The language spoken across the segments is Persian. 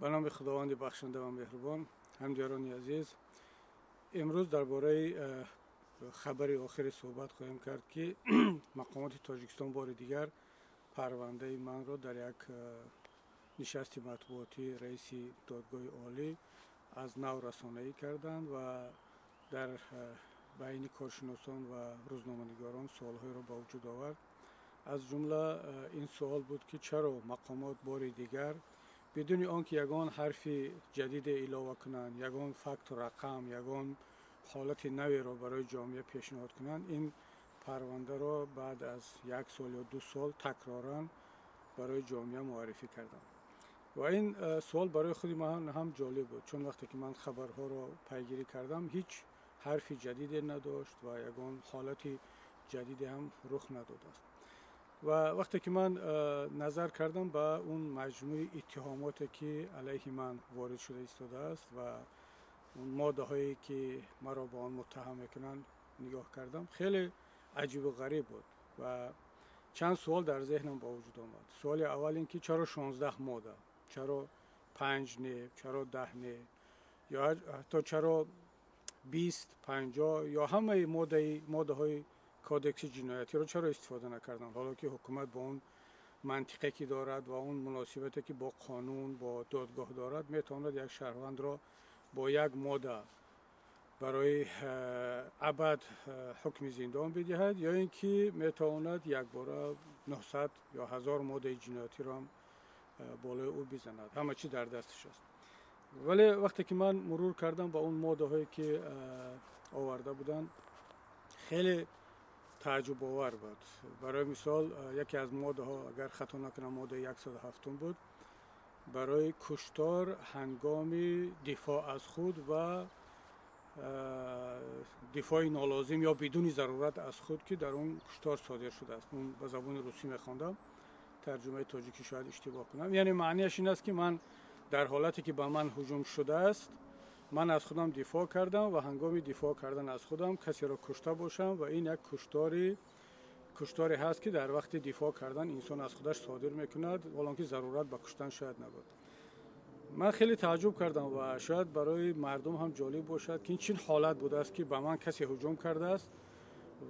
به نام خداوند بخشنده و مهربان. همدیاران عزیز، امروز درباره خبر آخر صحبت خواهیم کرد که مقامات تاجیکستان بار دیگر پرونده من را در یک نشست مطبوعاتی رئیس دادگاه عالی از نو رسانه‌ای کردند و در بین کارشناسان و روزنامه‌نگاران سوال‌های را به وجود آورد. از جمله این سوال بود که چرا مقامات بار دیگر بدون آنکه یگان حرف جدید اضافه کنند، یگان فکت و رقم، یگان حالت نوی را برای جامعه پیشنهاد کنند، این پرونده را بعد از 1 سال یا 2 سال تکرارا برای جامعه معرفی کردند. و این سوال برای خود من هم جالب بود، چون وقتی که من خبرها را پیگیری کردم هیچ حرف جدید نداشت و یگان حالت جدید هم رخ نداده است. و وقتی که من نظر کردم به اون مجموعه اتهاماتی که علیه من وارد شده ایستاده است و اون ماده هایی که مرا با آن متهم میکنن نگاه کردم، خیلی عجیب و غریب بود و چند سوال در ذهنم با وجود آمد. سوال اول این که چرا 16 ماده، چرا 5 نه، چرا 10 نه، یا حتی چرا 20 50 یا همه ماده های کودکس جنایتی را چرا استفاده نکردن، حالا که حکومت با اون منطقی که دارد و اون مناسبتی که با قانون با دادگاه دارد میتواند یک شهروند را با یک ماده برای ابد حکم زندان بدهد، یا اینکه میتواند یک بار 900 یا 1000 ماده جنایتی را هم بالای او بزند. همه چی در دستش است. ولی وقتی که من مرور کردم با اون ماده هایی که آورده بودن، خیلی تعجب آور بود. برای مثال یکی از ماده ها، اگر خطا نکنم ماده 107 بود، برای کشتار هنگام دفاع از خود و دفاع نالازم یا بدون ضرورت از خود که در اون کشتار صادر شده است. اون به زبان روسی میخواندم، ترجمه تاجیکی شاید اشتباه کنم. یعنی معنیش این است که من در حالتی که به من هجوم شده است، من از خودم دفاع کردم و هنگام دفاع کردن از خودم کسی را کشته باشم و این یک کشتاری هست که در وقت دفاع کردن انسان از خودش صادر میکند، حالانکه ضرورت به کشتن شاید نبود. من خیلی تعجب کردم و شاید برای مردم هم جالب باشد که این چه حالت بوده است که به من کسی هجوم کرده است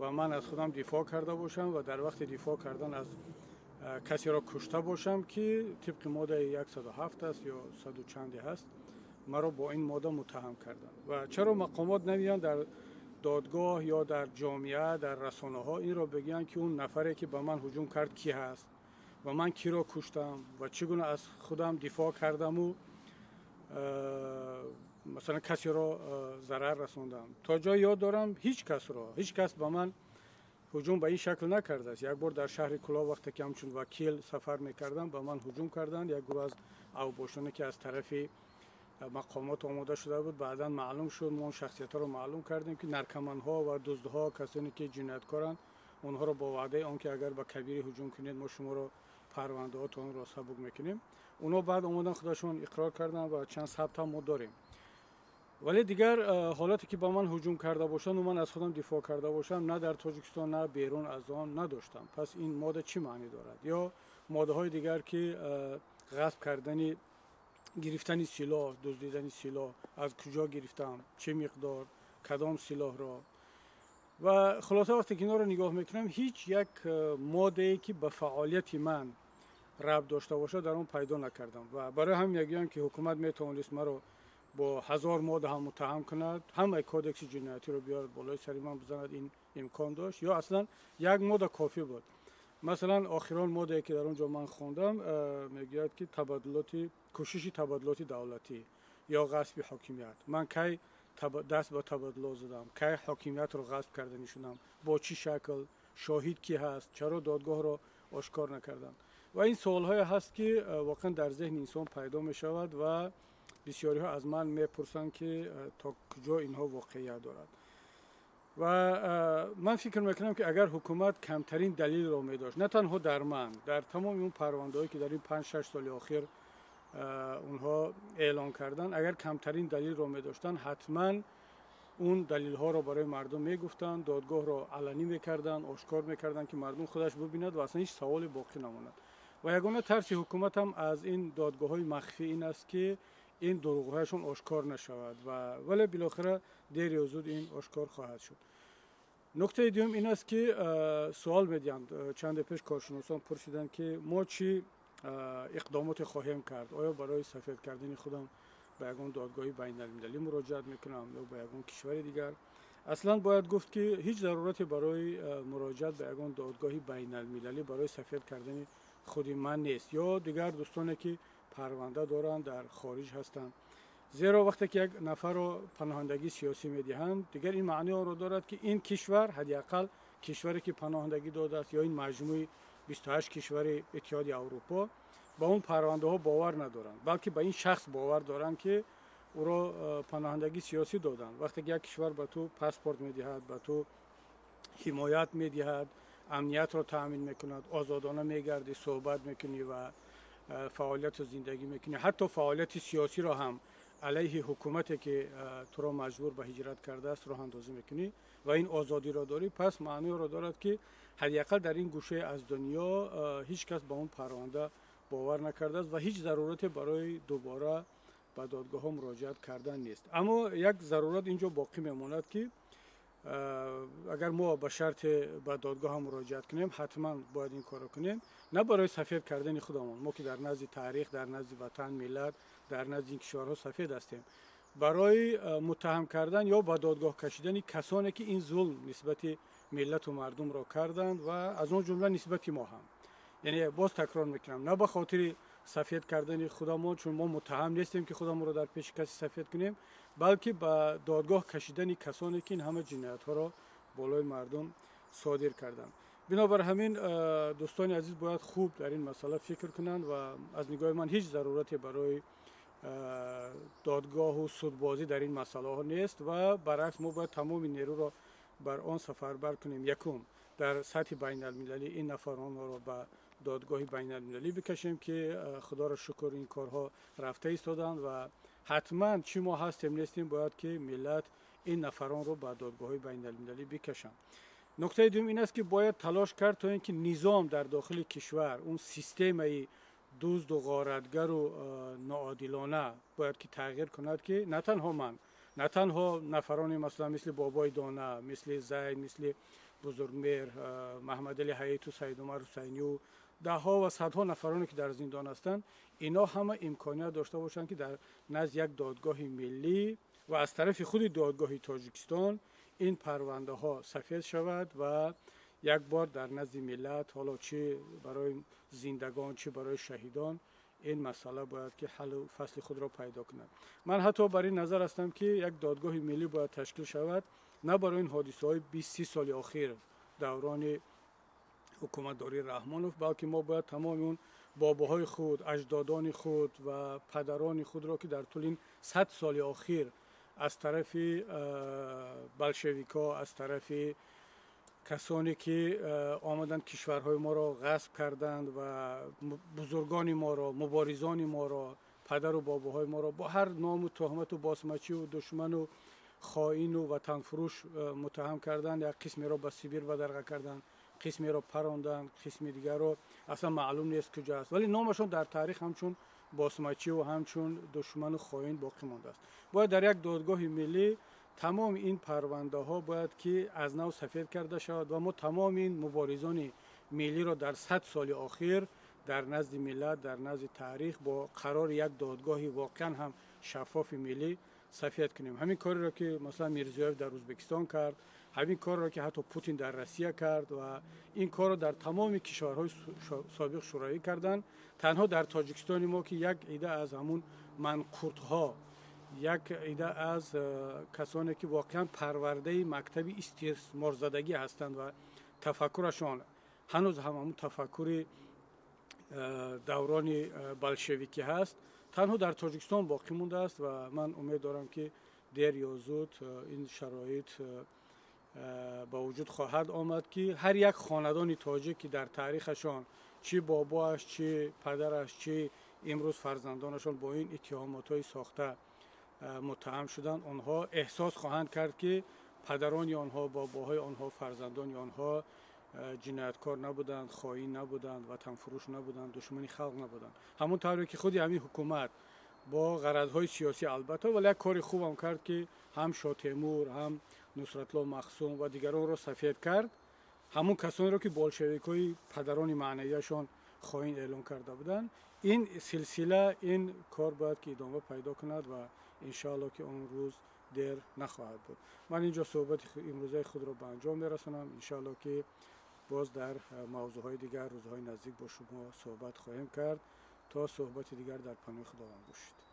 و من از خودم دفاع کرده باشم و در وقت دفاع کردن از کسی را کشته باشم که طبق ماده 107 است یا 100 و چندی هست، مرا با این ماده متهم کردن. و چرا مقامات نمیان در دادگاه یا در جامعه در رسانه ها این را بگن که اون نفری که به من هجوم کرد کی هست و من کی را کشتم و چگونه از خودم دفاع کردم و مثلا کسی را ضرر رسوندم. تا جای یاد دارم هیچ کس به من هجوم به این شکل نکرده است. یک بار در شهر کلا وقتی که همچون وکیل سفر میکردم به من هجوم کردند. یک گروه از اوباشانی که از طرف مقامات آماده شده بود، بعدا معلوم شد، ما شخصیت ها رو معلوم کردیم که نرکمن ها و دزد ها، کسانی که جنایتکارند، اونها رو با وعده آنکه اگر به کبیر هجوم کنید ما شما رو پرونده هاتون را سبک میکنیم، اونها بعد اومدن خودشون اقرار کردن و چند ثبت هم ما داریم. ولی دیگر حالتی که با من هجوم کرده باشند و من از خودم دفاع کرده باشم، نه در تاجیکستان نه بیرون از آن نداشتم. پس این ماده چی معنی دارد؟ یا ماده های دیگر که غصب کردن، گرفتن سلاح، دزدیدن سلاح، از کجا گرفتم، چه مقدار، کدام سلاح را. و خلاصه وقتی که اینا رو نگاه میکنم هیچ یک ماده که به فعالیت من ربط داشته باشه در اون پیدا نکردم و برای همین میگم که حکومت میتونست مرا با 1000 ماده هم متهم کند، همه کودکس جنایتی رو بیارد بالای سر من بزند، این امکان داشت، یا اصلا یک ماده کافی بود. مثلا آخران ماده که در اونجا من خوندم میگوید که کوشش تبادلات دولتی یا غصب حاکمیت. من کی دست به تبادله زدم؟ کی حاکمیت رو غصب کرده نشونم؟ با چی شکل؟ شاهد کی هست؟ چرا دادگاه رو آشکار نکردن؟ و این سوال های هست که واقعا در ذهن انسان پیدا می شود و بسیاری ها از من میپرسند که تا کجا اینها واقعیت دارد. و من فکر میکنم که اگر حکومت کمترین دلیل را می داشت، نه تنها در من، در تمام اون پرونده هایی که در این 5-6 سال اخیر اونها اعلان کردن، اگر کمترین دلیل را می داشتن، حتما اون دلیل ها را برای مردم می گفتن، دادگاه را علنی میکردن، آشکار میکردن که مردم خودش ببیند و اصلا هیچ سوال باقی نماند. و یگانه ترس حکومت هم از این دادگاه های مخفی این است که این دروغ‌هایشون آشکار نشود ولی بالاخره دیر یا زود این آشکار خواهد شد. نکته دوم این است که سوال می‌دهند، چند پیش کارشناسان پرسیدند که ما چی اقدامات خواهیم کرد، آیا برای سفید کردن خودم به یگان دادگاه بین المللی مراجعت میکنم یا به یگان کشور دیگر؟ اصلا باید گفت که هیچ ضرورتی برای مراجعت به یگان دادگاه بین المللی برای سفید کردن خود من نیست یا دیگر دوستانی که پرونده دارند در خارج هستند. زیرا وقتی که یک نفر را پناهندگی سیاسی میدهند دیگر این معنی را دارد که این کشور حداقل کشوری که پناهندگی داده است یا این مجموعه 28 کشور اتحادیه اروپا با اون پرونده ها باور ندارند، بلکه به این شخص باور دارند که او را پناهندگی سیاسی دادند. وقتی که یک کشور به تو پاسپورت میدهد، به تو حمایت میدهد، امنیت را تامین میکند، آزادانه میگردی، صحبت میکنی و فعالیت زندگی میکنی، حتی فعالیت سیاسی را هم علیه حکومتی که تو را مجبور به هجرت کرده است راه اندازی میکنی و این آزادی را داری، پس معنی را دارد که حداقل در این گوشه از دنیا هیچ کس به اون پرونده باور نکرده است و هیچ ضرورتی برای دوباره به دادگاه ها مراجعت کردن نیست. اما یک ضرورت اینجا باقی میماند که اگر ما به شرط به دادگاه ها مراجعت کنیم حتما باید این کار کنیم، نه برای سفید کردن خودمون، ما که در نزد تاریخ، در نزد وطن، ملت، در نزد این کشورها سفید هستیم، برای متهم کردن یا به دادگاه کشیدن کسانی که این ظلم نسبت ملت و مردم را کردند و از اون جمله نسبت ما هم. یعنی باز تکرار میکنم، نه به خاطر سفید کردن خودمون چون ما متهم نیستیم که خودمون رو در پیش کسی سفید کنیم، بلکه به دادگاه کشیدن کسانی که این همه جنایت ها را بالای مردم صادر کردند. بنابر همین دوستان عزیز باید خوب در این مسئله فکر کنند و از نگاه من هیچ ضرورتی برای دادگاه و سودبازی در این مسئله ها نیست و برعکس ما باید تمام نیرو را بر آن سفربر کنیم. یکم در سطح بین المللی این نفران را به دادگاه بین المللی بکشیم که خدا را شکر این کارها رفته ایستادند و حتما چی ما هستیم نیستیم باید که ملت این نفران رو به دادگاه بین المللی بکشند. نکته دوم این است که باید تلاش کرد تا اینکه نظام در داخل کشور، اون سیستم دزد و غارتگر و ناعادلانه باید که تغییر کند که نه تنها من، نه تنها نفران مثلا مثل بابای دانه، مثل زید، مثل بزرگمیر، محمد علی حیات و سید عمر حسینی و ده ها و صدها نفرانی که در زندان هستند، اینا همه امکانیت داشته باشند که در نزد یک دادگاه ملی و از طرف خود دادگاه تاجیکستان این پرونده ها سفید شود و یک بار در نزد ملت، حالا چه برای زندگان چه برای شهیدان، این مسئله باید که حل و فصل خود را پیدا کند. من حتی بر این نظر هستم که یک دادگاه ملی باید تشکیل شود، نه برای این حادثه های 20-30 سال اخیر دوران حکومت داری رحمانوف، بلکه ما باید تمام اون باباهای خود، اجدادان خود و پدران خود را که در طول این 100 سال اخیر از طرف بلشویکا، از طرف کسانی که آمدند کشورهای ما را غصب کردند و بزرگان ما را، مبارزان ما را، پدر و باباهای ما را با هر نام و تهمت و باسمچی و دشمن و خائن و وطن فروش متهم کردند، یک قسمی را به سیبیر بدرقه کردند، قسمی را پراندند، قسمی دیگر را اصلا معلوم نیست کجا است، ولی نامشون در تاریخ همچون باسمچی و همچون دشمن و خائن باقی مانده است. باید در یک دادگاه ملی تمام این پرونده ها باید که از نو سفید کرده شود و ما تمام این مبارزان ملی را در 100 سال اخیر در نزد ملت، در نزد تاریخ با قرار یک دادگاه واقعا هم شفاف ملی سفید کنیم. همین کاری را که مثلا میرزیویف در ازبکستان کرد، همین کار را که حتی پوتین در روسیه کرد و این کار را در تمام کشورهای سابق شوروی کردند. تنها در تاجیکستان ما که یک عده از همون منقورت‌ها، یک عده از کسانی که واقعا پرورده مکتب استثمارزدگی هستند و تفکرشان هنوز همون تفکر دوران بلشویکی هست، تنها در تاجیکستان باقی مونده است و من امید دارم که دیر یا زود این شرایط با وجود خواهد آمد که هر یک خاندان تاجیک که در تاریخشان چه باباش، چه پدرش، چه امروز فرزندانشان با این اتهامات‌های ساخته متهم شدند، آنها احساس خواهند کرد که پدران آنها، باباهای آنها، فرزندان آنها جنایتکار نبودند، خائن نبودند، وطن فروش نبودند، دشمن خلق نبودند. همون طوری که خودی همین حکومت با غرضهای سیاسی البته ولی یک کار خوب هم کرد که هم شاه تیمور، هم نصرت الله مخزوم و دیگران را سفید کرد. همون کسانی را که بولشویک‌های پدران معنویشان خائن اعلام کرده بودند. این سلسله، این کار باید که ادامه پیدا کند و انشاءالله که اون روز دیر نخواهد بود. من اینجا صحبت امروزه خود را به انجام میرسانم. انشاءالله که باز در موضوعهای دیگر روزهای نزدیک با شما صحبت خواهیم کرد. تا صحبت دیگر در پناه خداوند باشید.